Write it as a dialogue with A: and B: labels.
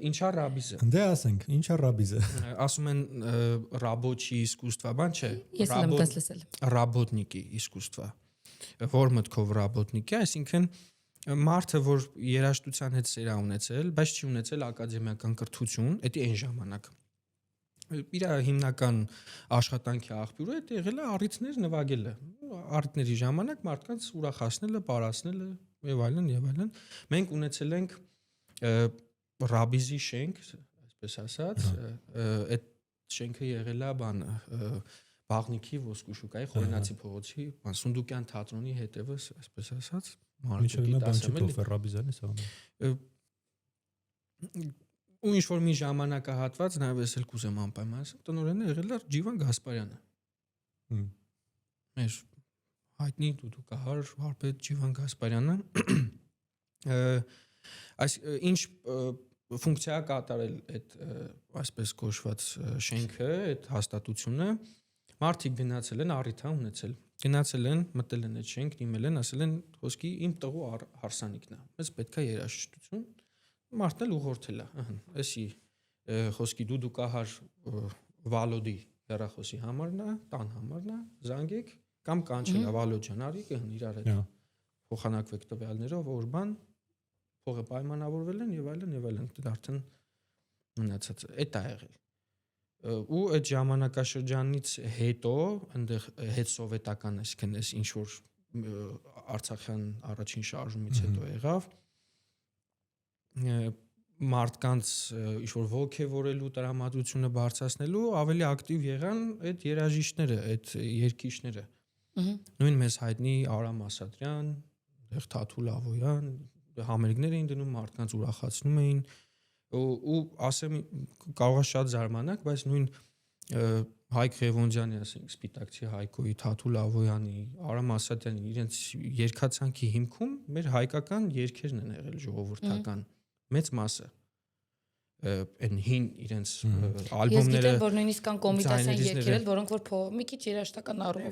A: ինչա ռաբիզը։
B: Դե ասենք, ինչա ռաբիզը։
A: Ասում են ռաբոչի искусство, բան չէ։
C: Ես եմ դες լսել։
A: Ռաբոտնիկի искусство։ Որ մտքով ռաբոտնիկի, այսինքն մարդը, որ երաժշտության հետ սեր ունեցել, բայց չի ունեցել ակադեմիական կրթություն, դա այն ժամանակ։ Իր հիմնական աշխատանքի աղբյուրը դա եղել է առիթներ նվագելը։ Առիթների ժամանակ մարդկանց ուրախացնելը, պարացնելը եւ այլն եւ այլն։ Մենք ունեցել ենք ռաբիզի շենք, այսպես ասած, այդ շենքը եղել է բանը Բաղնիքի ոսկու շուկայի Խորենացի փողոցի Սունդուկյան թատրոնի հետևս, այսպես ասած,
B: Մինչև հիմա բան չի փոխվել ռաբիզան է սա։
A: Ու ինչ որ մի ժամանակահատված նաև ես էլ կուզեմ անպայման ասեմ, տնօրենը եղել է Ջիվան Գասպարյանը։ Մեր հայտնի դուդուկահար վարպետ Ջիվան Գասպարյանը այս ինչ ֆունկցիա կատարել այդ այսպես կոչված շենքը, այդ հաստատությունը մարդիկ գնացել են առիթ ունեցել։ Գնացել են, մտել են այդ շենք, դիմել են, ասել են խոսքի իմ տղու հարսանիքն է։ Մեզ պետք է երաժշտություն։ Մարդն էլ ուղղորդել է, էսի խոսքի դուդուկահար Վալոդի հեռախոսի համարն է, տան համարն է, զանգեք կամ կանչել է Վալոդ ջան, արի կհն իրար հետ փոխանակվեք տվյալներով, որ բան փողը պայմանավորվել են եւ այլն, դա արդեն մնացած է, դա եղել։ Ու այդ ժամանակաշրջանից հետո այնտեղ հետ սովետական այսքան էս ինչ որ Արցախյան առաջին շարժումից հետո եղավ մարդկանց ինչ որ ոգևորելու տրամադրությունը բարձրացնելու ավելի ակտիվ եղան այդ երաժիշտները, այդ երգիչները։ Նույն մեզ հայտնի Արամ Ասատրյան, Թաթուլ Ավոյան, համերգներ էին դնում, մարդկանց ուրախացնում էին ու ասեմ կարող է շատ զարմանաք, բայց նույն Հայկ Ղևոնդյանի, ասենք Սպիտակցի Հայկոյի, Թաթուլ Ավոյանի, Արամ Ասատրյանի իրենց երգացանքի հիմքում մեր հայկական երգերն են եղել ժողովրդական մեծ մասը այն հին իրենց ալբոմները։
C: Ես գիտեմ, որ նույնիսկ կան կոմիտասյան երգեր, որոնք որ մի քիչ երաժշտական առումով